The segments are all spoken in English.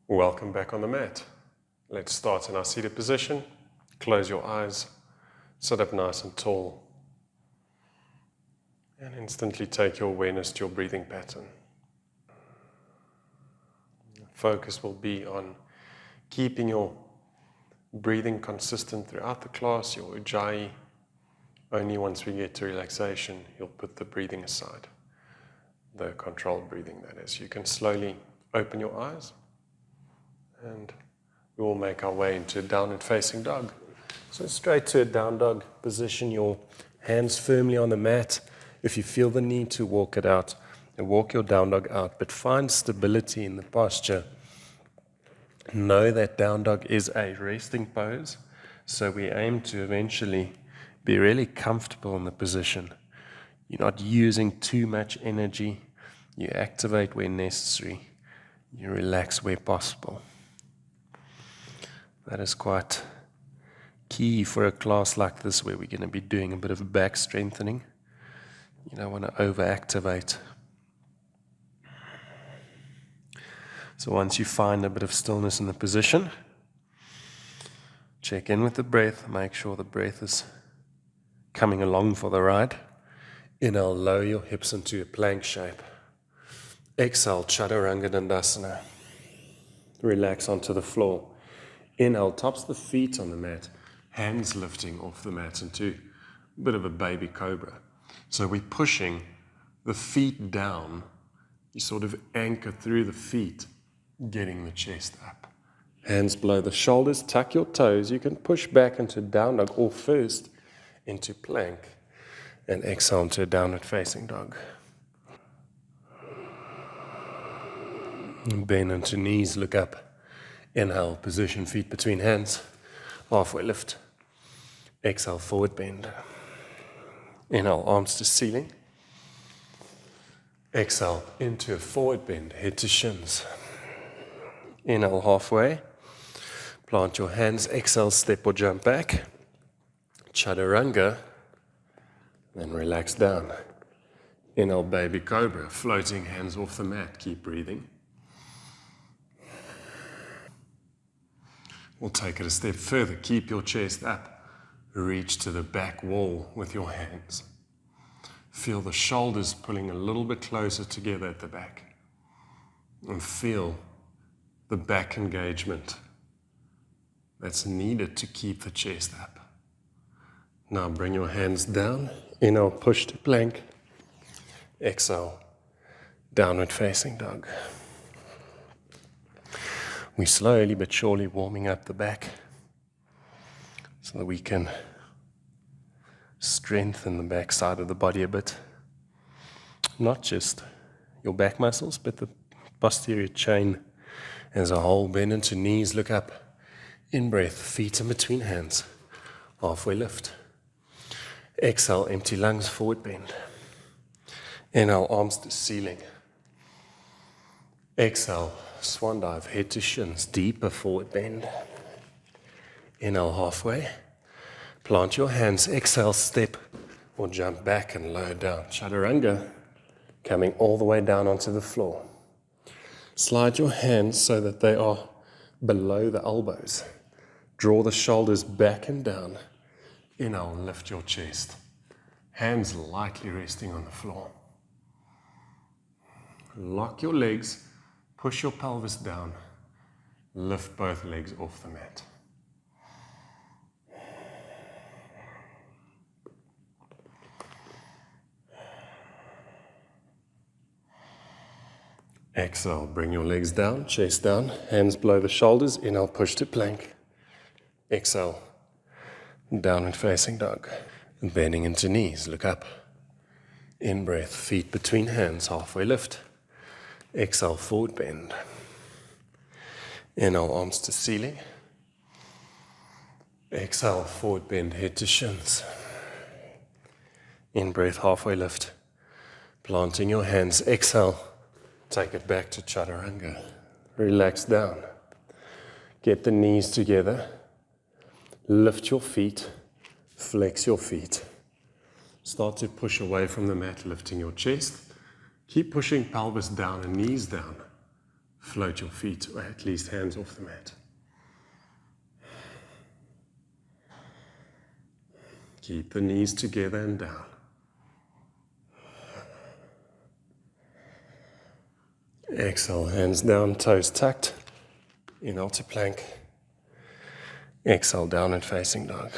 Welcome back on the mat. Let's start in our seated position. Close your eyes, sit up nice and tall, and instantly take your awareness to your breathing pattern. Focus will be on keeping your breathing consistent throughout the class, your ujjayi. Only once we get to relaxation, you'll put the breathing aside. The controlled breathing, that is. You can slowly open your eyes, and we will make our way into a downward facing dog. So straight to a down dog, position your hands firmly on the mat. If you feel the need to walk it out, and walk your down dog out, but find stability in the posture. Know that down dog is a resting pose, so we aim to eventually be really comfortable in the position. You're not using too much energy. You activate where necessary. You relax where possible. That is quite key for a class like this where we're going to be doing a bit of back strengthening. You don't want to overactivate. So once you find a bit of stillness in the position, check in with the breath. Make sure the breath is coming along for the ride. Inhale, lower your hips into a plank shape. Exhale, Chaturanga Dandasana. Relax onto the floor. Inhale, tops the feet on the mat, hands lifting off the mat into a bit of a baby cobra. So we're pushing the feet down. You sort of anchor through the feet, getting the chest up. Hands below the shoulders, tuck your toes. You can push back into down dog or first into plank and exhale into a downward facing dog. And bend into knees, look up. Inhale, position feet between hands, halfway lift. Exhale, forward bend. Inhale, arms to ceiling. Exhale, into a forward bend, head to shins. Inhale, halfway. Plant your hands, exhale, step or jump back. Chaturanga, then relax down. Inhale, baby cobra, floating hands off the mat, keep breathing. We'll take it a step further. Keep your chest up. Reach to the back wall with your hands. Feel the shoulders pulling a little bit closer together at the back. And feel the back engagement that's needed to keep the chest up. Now bring your hands down. Inhale, push to plank. Exhale, downward facing dog. We're slowly but surely warming up the back so that we can strengthen the back side of the body a bit. Not just your back muscles, but the posterior chain as a whole. Bend into knees, look up. In breath, feet in between hands. Halfway lift. Exhale, empty lungs, forward bend. Inhale, arms to ceiling. Exhale, swan dive, head to shins, deeper forward bend. Inhale, halfway. Plant your hands, exhale, step or jump back and lower down. Chaturanga, coming all the way down onto the floor. Slide your hands so that they are below the elbows. Draw the shoulders back and down. Inhale, lift your chest. Hands lightly resting on the floor. Lock your legs. Push your pelvis down. Lift both legs off the mat. Exhale, bring your legs down, chest down, hands below the shoulders. Inhale, push to plank. Exhale, downward facing dog. Bending into knees, look up. In breath, feet between hands, halfway lift. Exhale, forward bend. Inhale, arms to ceiling. Exhale, forward bend, head to shins. In breath, halfway lift. Planting your hands, exhale. Take it back to Chaturanga. Relax down. Get the knees together. Lift your feet. Flex your feet. Start to push away from the mat, lifting your chest. Keep pushing pelvis down and knees down. float your feet, or at least hands off the mat. Keep the knees together and down. Exhale, hands down, toes tucked. Inhale to plank. Exhale, down and facing dog.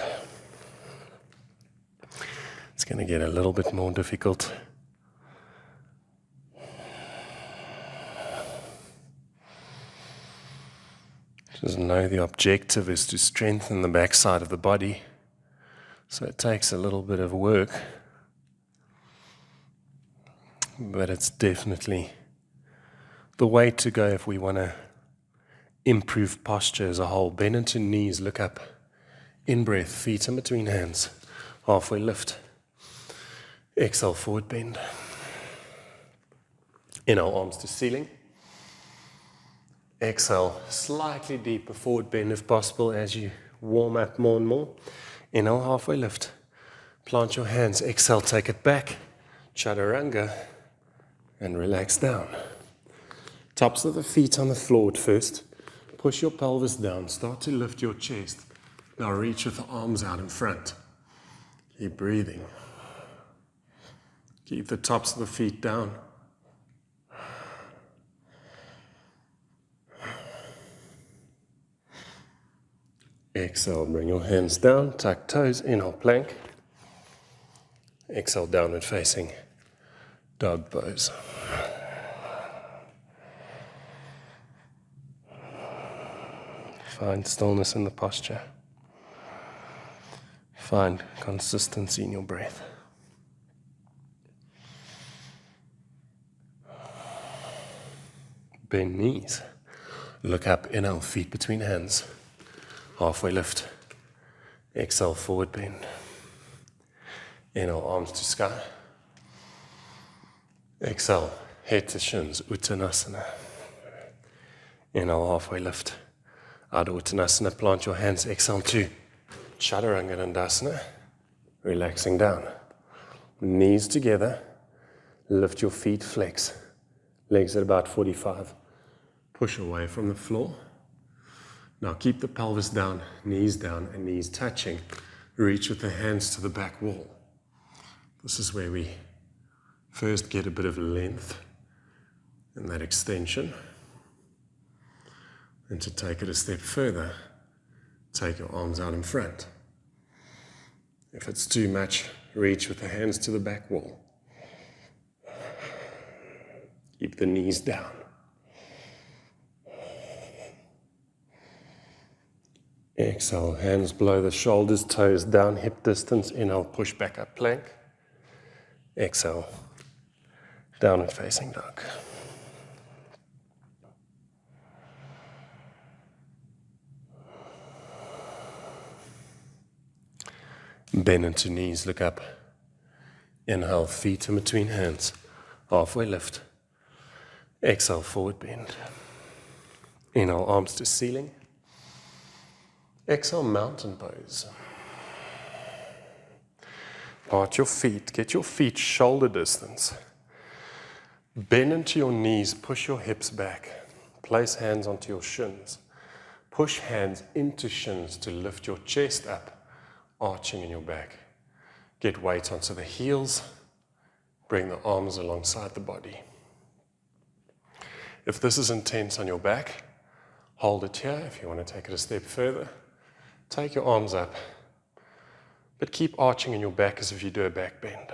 It's going to get a little bit more difficult. Just know the objective is to strengthen the backside of the body. So it takes a little bit of work. But it's definitely the way to go if we want to improve posture as a whole. Bend into knees, look up. In breath, feet in between hands. Halfway lift. Exhale, forward bend. Inhale, arms to ceiling. Exhale, slightly deeper forward bend if possible as you warm up more and more. Inhale, halfway lift. Plant your hands. Exhale, take it back. Chaturanga. And relax down. Tops of the feet on the floor at first. Push your pelvis down. Start to lift your chest. Now reach with the arms out in front. Keep breathing. Keep the tops of the feet down. Exhale, bring your hands down, tuck toes, inhale, plank. Exhale, downward facing dog pose. Find stillness in the posture. Find consistency in your breath. Bend knees. Look up, inhale, feet between hands. Halfway lift. Exhale, forward bend. Inhale, arms to sky. Exhale, head to shins, Uttanasana. Inhale, halfway lift. Out of Uttanasana, plant your hands. Exhale to Chaturanga Dandasana. Relaxing down. Knees together. Lift your feet, flex. Legs at about 45. Push away from the floor. Now keep the pelvis down and knees touching. Reach with the hands to the back wall. This is where we first get a bit of length and that extension. And to take it a step further, take your arms out in front. If it's too much, reach with the hands to the back wall. Keep the knees down. Exhale, hands below the shoulders, toes down, hip distance. Inhale, push back up, plank. Exhale, downward facing dog. Bend into knees, look up. Inhale, feet in between hands. Halfway lift. Exhale, forward bend. Inhale, arms to ceiling. Exhale, mountain pose. Part your feet, get your feet shoulder distance. Bend into your knees, push your hips back. Place hands onto your shins. Push hands into shins to lift your chest up, arching in your back. Get weight onto the heels. Bring the arms alongside the body. If this is intense on your back, hold it here. If you want to take it a step further, take your arms up, but keep arching in your back as if you do a back bend.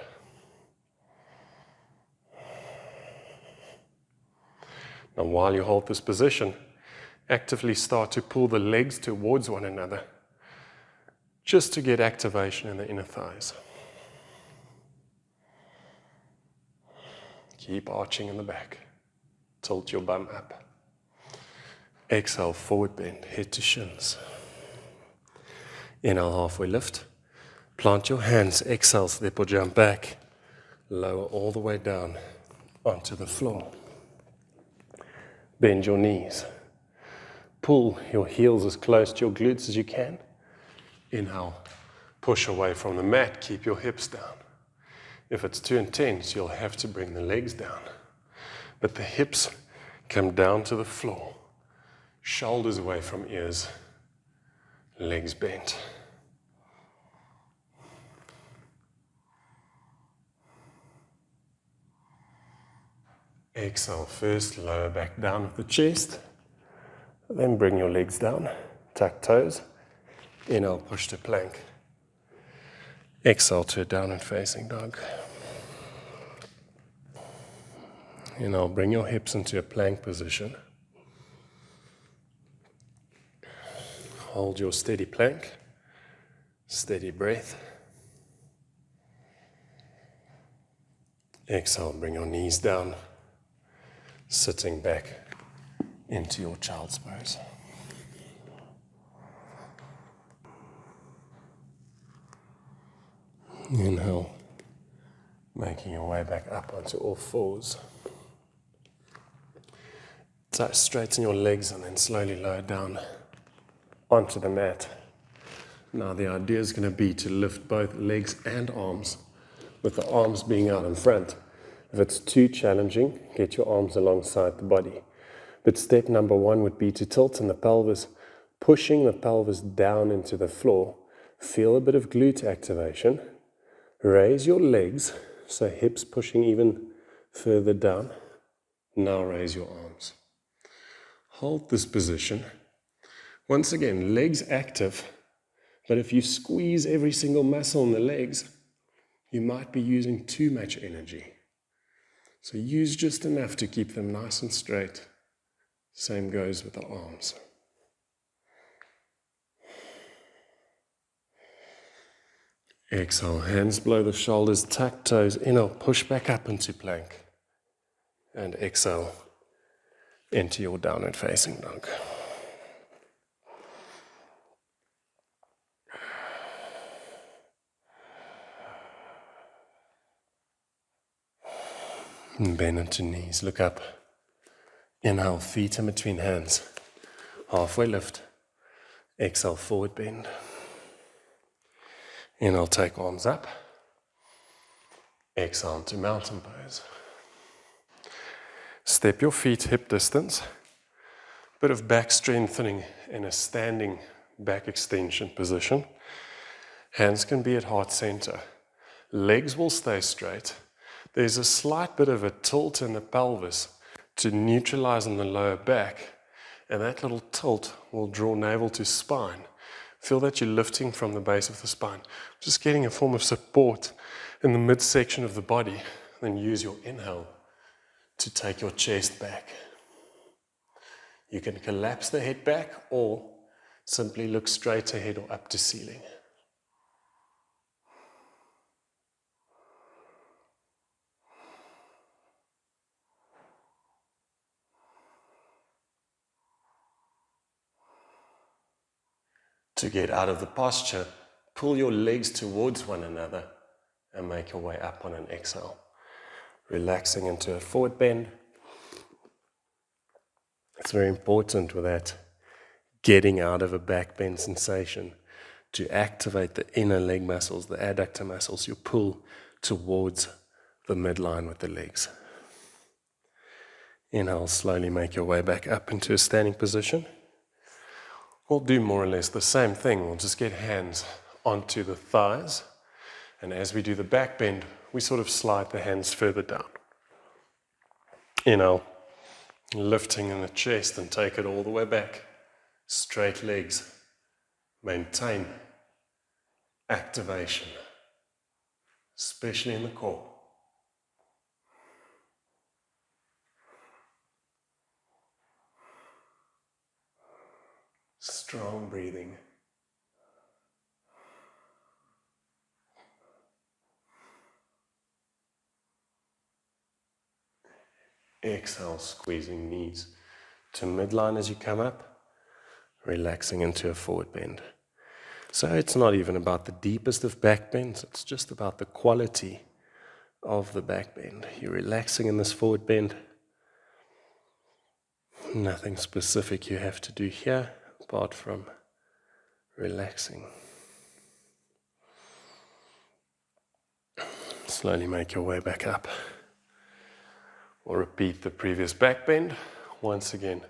Now, while you hold this position, actively start to pull the legs towards one another, just to get activation in the inner thighs. Keep arching in the back. Tilt your bum up. Exhale, forward bend, head to shins. Inhale, halfway lift. Plant your hands. Exhale, step or jump back. Lower all the way down onto the floor. Bend your knees. Pull your heels as close to your glutes as you can. Inhale, push away from the mat. Keep your hips down. If it's too intense, you'll have to bring the legs down. But the hips Come down to the floor. Shoulders away from ears. Legs bent. Exhale, first lower back down with the chest. Then bring your legs down. Tuck toes. Inhale, push to plank. Exhale to a downward facing dog. Inhale, bring your hips into a plank position. Hold your steady plank. Steady breath. Exhale, bring your knees down. Sitting back into your child's pose. Inhale, making your way back up onto all fours. Straighten your legs and then slowly lower down onto the mat. Now the idea is going to be to lift both legs and arms, with the arms being out in front. If it's too challenging, get your arms alongside the body. But step number one would be to tilt in the pelvis, pushing the pelvis down into the floor. Feel a bit of glute activation. Raise your legs, so hips pushing even further down. Now raise your arms. Hold this position. Once again, legs active, but if you squeeze every single muscle in the legs, you might be using too much energy. So use just enough to keep them nice and straight. Same goes with the arms. Exhale, hands below the shoulders, tuck toes, inhale, push back up into plank. And exhale into your downward facing dog. And bend into knees, look up. Inhale, feet in between hands. Halfway lift. Exhale, forward bend. Inhale, take arms up. Exhale into mountain pose. Step your feet hip distance. Bit of back strengthening in a standing back extension position. Hands can be at heart center. Legs will stay straight. There's a slight bit of a tilt in the pelvis to neutralize on the lower back, and that little tilt will draw navel to spine. Feel that you're lifting from the base of the spine. Just getting a form of support in the midsection of the body. Then use your inhale to take your chest back. You can collapse the head back or simply look straight ahead or up to ceiling. To get out of the posture, pull your legs towards one another and make your way up on an exhale. Relaxing into a forward bend. It's very important with that getting out of a back bend sensation to activate the inner leg muscles, the adductor muscles. You pull towards the midline with the legs. Inhale, slowly make your way back up into a standing position. We'll do more or less the same thing. We'll just get hands onto the thighs. And as we do the back bend, we sort of slide the hands further down. Inhale, lifting in the chest and take it all the way back. Straight legs. Maintain activation, especially in the core. Strong breathing. Exhale, squeezing knees to midline as you come up, relaxing into a forward bend. So it's not even about the deepest of back bends, it's just about the quality of the back bend. You're relaxing in this forward bend. Nothing specific you have to do here apart from relaxing. Slowly make your way back up. We'll repeat the previous back bend once again.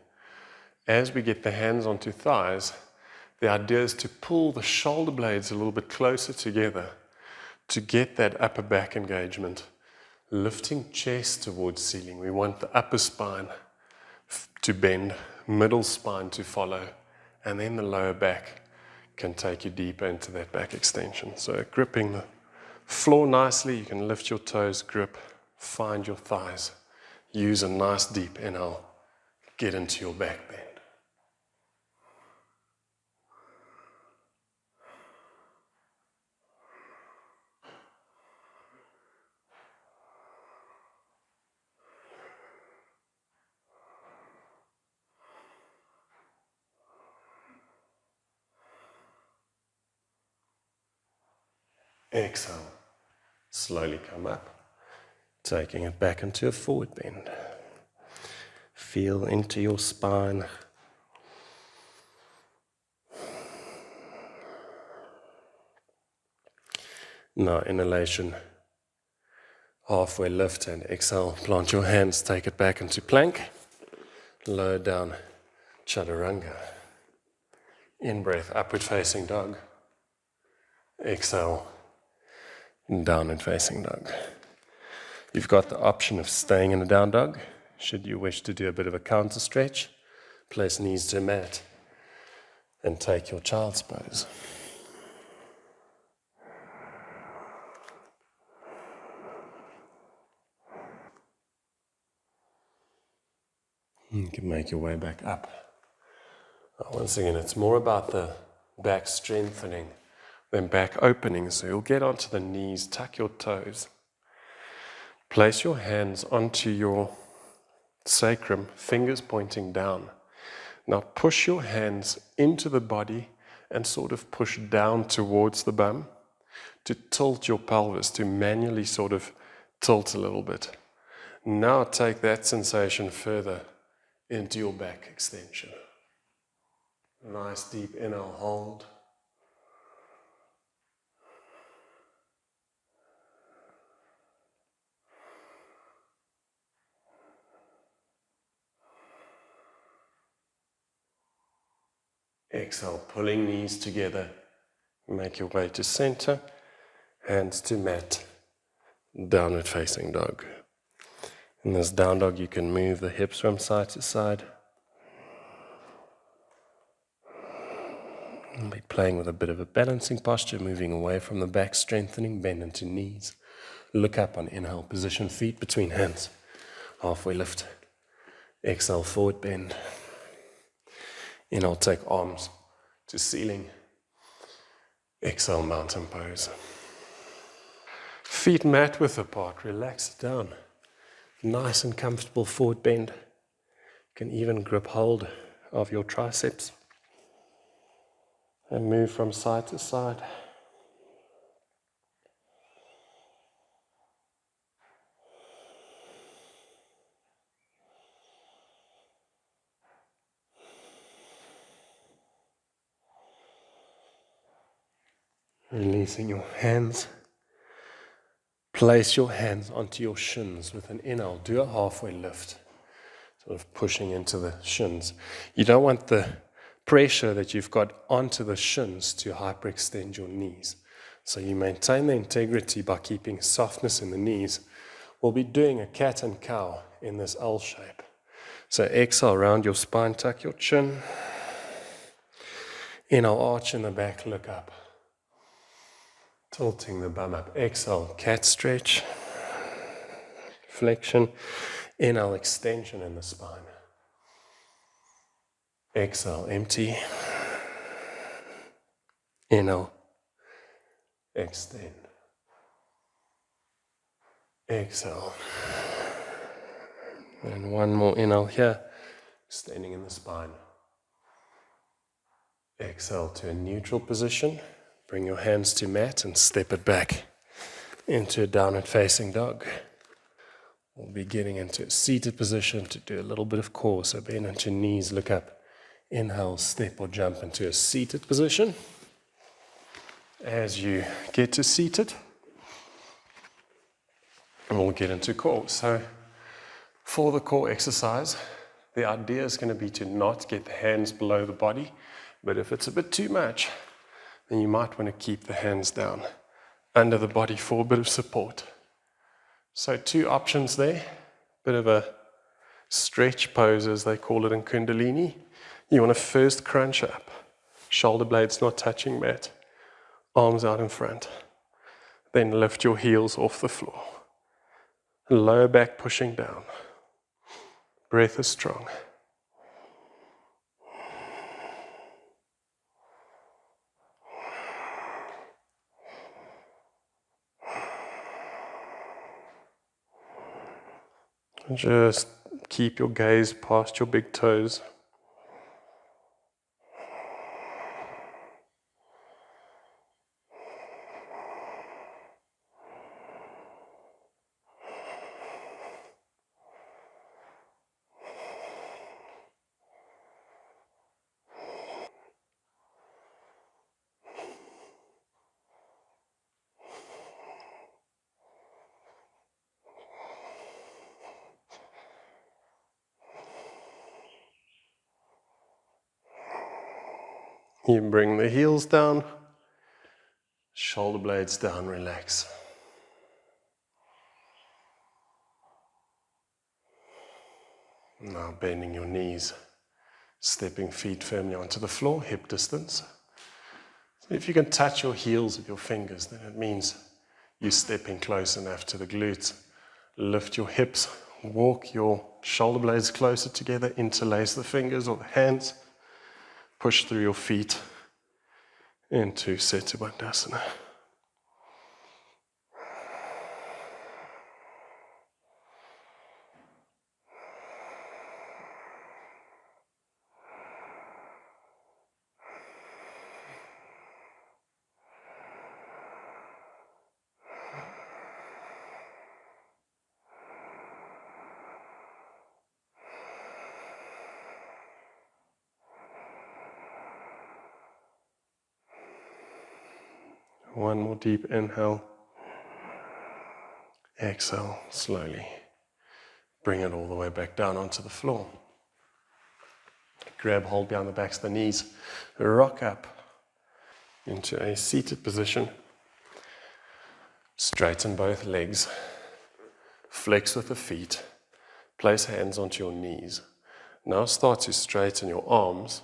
As we get the hands onto thighs, the idea is to pull the shoulder blades a little bit closer together to get that upper back engagement. Lifting chest towards ceiling. We want the upper spine to bend, middle spine to follow, and then the lower back can take you deeper into that back extension. So gripping the floor nicely, you can lift your toes, grip, find your thighs. Use a nice deep inhale, get into your back bend. Exhale, slowly come up, taking it back into a forward bend. Feel into your spine. Now inhalation, halfway lift and exhale, plant your hands, take it back into plank, lower down, chaturanga. In breath, upward facing dog. Exhale, downward facing dog. You've got the option of staying in a down dog. Should you wish to do a bit of a counter stretch, place knees to mat and take your child's pose. You can make your way back up. Once again, it's more about the back strengthening than back opening. So you'll get onto the knees, tuck your toes. Place your hands onto your sacrum, fingers pointing down. Now push your hands into the body and sort of push down towards the bum to tilt your pelvis, to manually sort of tilt a little bit. Now take that sensation further into your back extension. Nice deep inhale, hold. Exhale, pulling knees together. Make your way to center, hands to mat, downward facing dog. In this down dog, you can move the hips from side to side. And be playing with a bit of a balancing posture, moving away from the back, strengthening, bend into knees. Look up on inhale, position feet between hands. Halfway lift. Exhale, forward bend. Inhale, take arms to ceiling. Exhale, mountain pose. Feet mat width apart, relax it down. Nice and comfortable forward bend. You can even grip hold of your triceps and move from side to side. Releasing your hands. Place your hands onto your shins with an inhale. Do a halfway lift, sort of pushing into the shins. You don't want the pressure that you've got onto the shins to hyperextend your knees. So you maintain the integrity by keeping softness in the knees. We'll be doing a cat and cow in this L shape. So exhale, round your spine, tuck your chin. Inhale, arch in the back, look up. Tilting the bum up. Exhale, cat stretch. Flexion. Inhale, extension in the spine. Exhale, empty. Inhale, extend. Exhale. And one more inhale here, extending in the spine. Exhale to a neutral position. Bring your hands to mat and step it back into a downward facing dog. We'll be getting into a seated position to do a little bit of core. So bend into knees, look up. Inhale, step or jump into a seated position. As you get to seated, we'll get into core. So for the core exercise, The idea is going to be to not get the hands below the body, but if it's a bit too much, then you might want to keep the hands down under the body for a bit of support. So 2 options there, bit of a stretch pose as they call it in Kundalini. You want to first crunch up, shoulder blades not touching mat, arms out in front. Then lift your heels off the floor. Lower back pushing down. Breath is strong. And just keep your gaze past your big toes. You bring the heels down, shoulder blades down, relax. Now bending your knees, stepping feet firmly onto the floor, hip distance. So if you can touch your heels with your fingers, then it means you're stepping close enough to the glutes. Lift your hips, walk your shoulder blades closer together, interlace the fingers or the hands, push through your feet into Setu. One more deep inhale. Exhale slowly. Bring it all the way back down onto the floor. Grab hold behind the backs of the knees. Rock up into a seated position. Straighten both legs. Flex with the feet. Place hands onto your knees. Now start to straighten your arms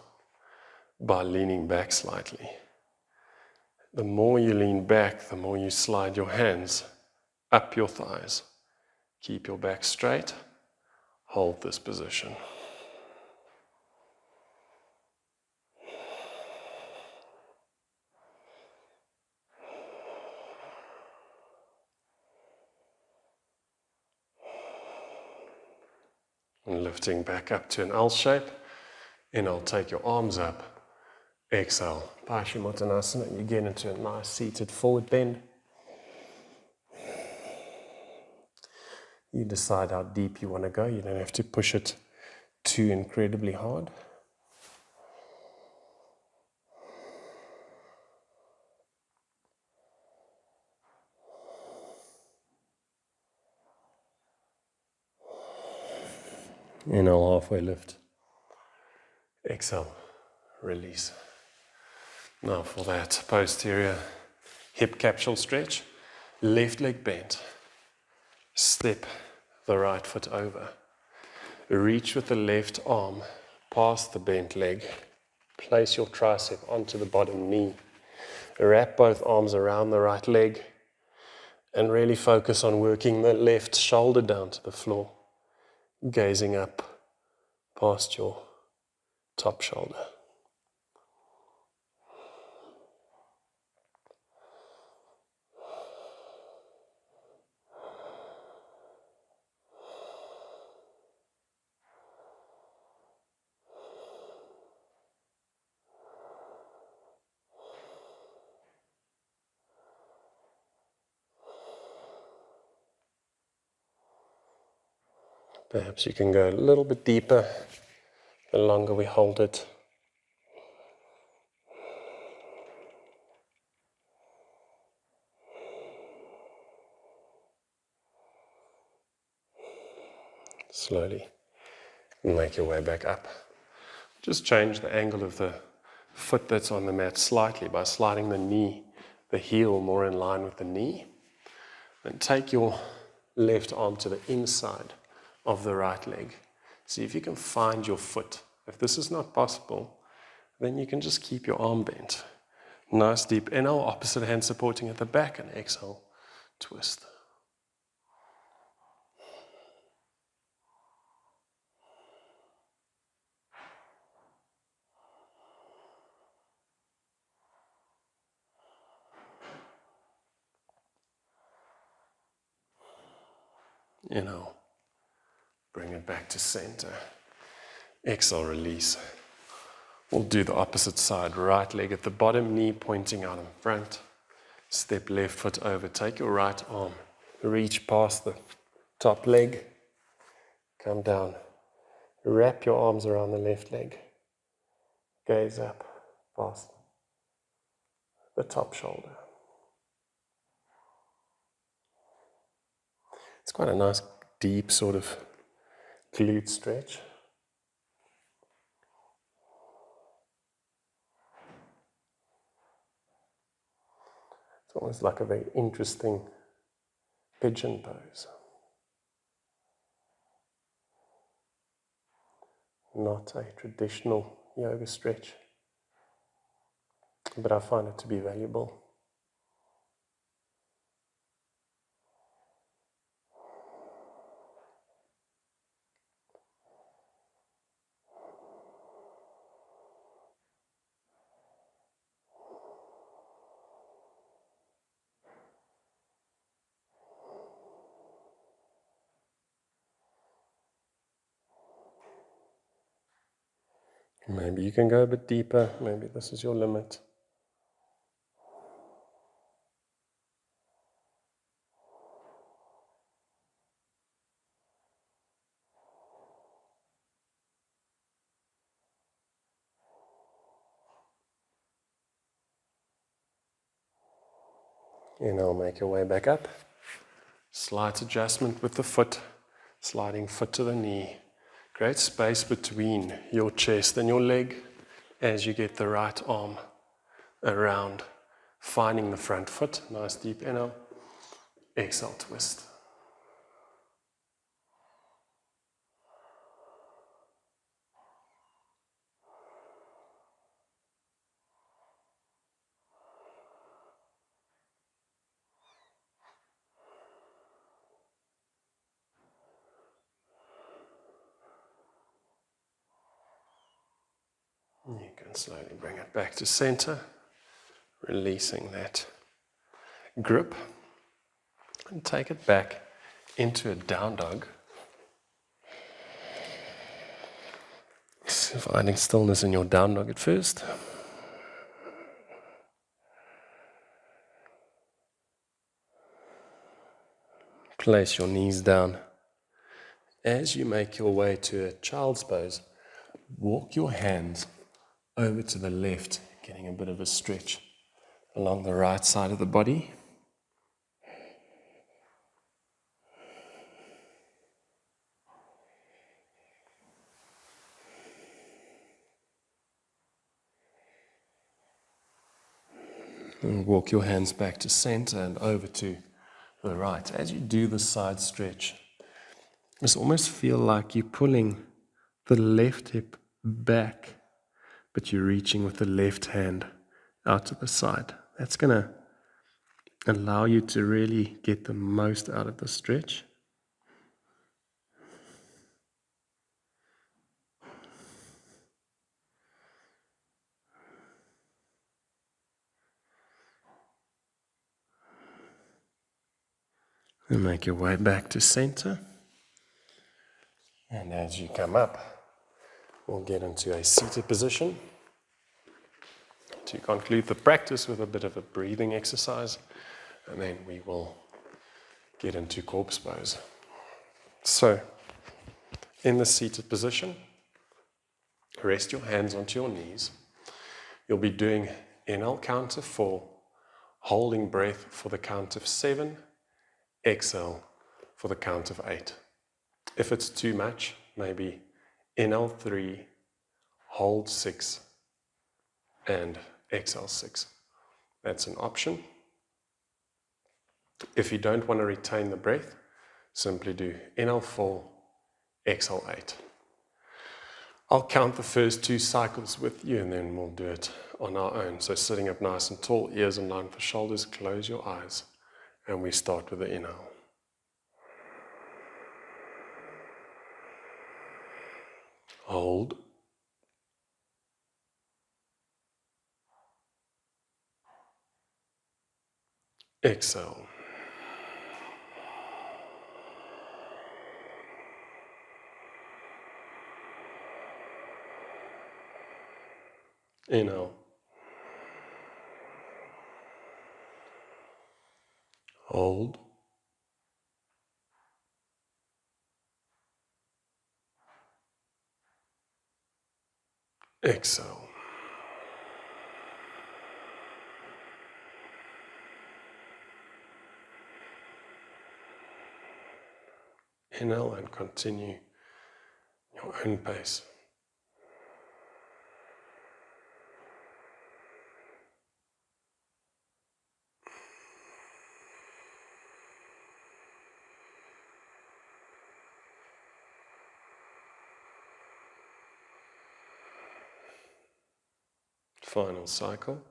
by leaning back slightly. The more you lean back, the more you slide your hands up your thighs. Keep your back straight. Hold this position. And lifting back up to an L shape. Inhale, take your arms up. Exhale, Paschimottanasana. You get into a nice seated forward bend. You decide how deep you want to go. You don't have to push it too incredibly hard. Inhale, halfway lift. Exhale, release. Now for that posterior hip capsule stretch, left leg bent. Step the right foot over. Reach with the left arm past the bent leg. Place your tricep onto the bottom knee. Wrap both arms around the right leg and really focus on working the left shoulder down to the floor, gazing up past your top shoulder. Perhaps you can go a little bit deeper the longer we hold it. Slowly And make your way back up. Just change the angle of the foot that's on the mat slightly by sliding the heel more in line with the knee. And take your left arm to the inside of the right leg. See if you can find your foot. If this is not possible, then you can just keep your arm bent. Nice deep inhale, opposite hand supporting at the back, and exhale, twist. Inhale, bring it back to center. Exhale, release. We'll do the opposite side, right leg at the bottom, knee pointing out in front. Step left foot over, take your right arm, reach past the top leg, come down, wrap your arms around the left leg, gaze up past the top shoulder. It's quite a nice deep sort of glute stretch. It's almost like a very interesting pigeon pose. Not a traditional yoga stretch, but I find it to be valuable. Maybe you can go a bit deeper, maybe this is your limit. Inhale, make your way back up. Slight adjustment with the foot, sliding foot to the knee. Great space between your chest and your leg as you get the right arm around, finding the front foot. Nice deep inhale. Exhale, twist. You can slowly bring it back to center, releasing that grip, and take it back into a down dog. Finding stillness in your down dog at first. Place your knees down. As you make your way to a child's pose, walk your hands over to the left, getting a bit of a stretch along the right side of the body. And walk your hands back to center and over to the right. As you do the side stretch, just almost feel like you're pulling the left hip back, but you're reaching with the left hand out to the side. That's going to allow you to really get the most out of the stretch. And make your way back to center. And as you come up, we'll get into a seated position to conclude the practice with a bit of a breathing exercise, and then we will get into corpse pose. So, in the seated position, rest your hands onto your knees. You'll be doing inhale count of 4, holding breath for the count of 7, exhale for the count of 8. If it's too much, maybe Inhale 3, hold 6, and exhale 6. That's an option. If you don't want to retain the breath, simply do inhale 4, exhale 8. I'll count the first 2 cycles with you and then we'll do it on our own. So sitting up nice and tall, ears in line for shoulders, close your eyes, and we start with the inhale. Hold. Exhale. Inhale. Hold. Exhale. Inhale and continue your own pace. Final cycle.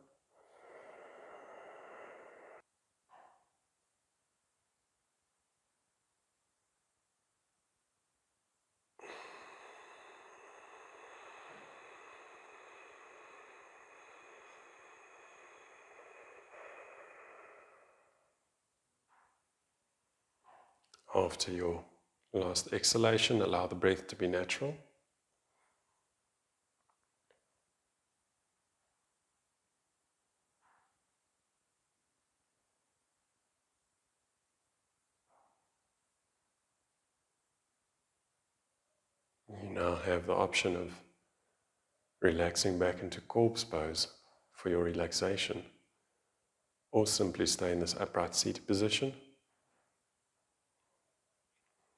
After your last exhalation, allow the breath to be natural. You now have the option of relaxing back into corpse pose for your relaxation, or simply stay in this upright seated position.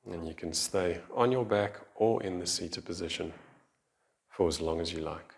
And you can stay on your back or in the seated position for as long as you like.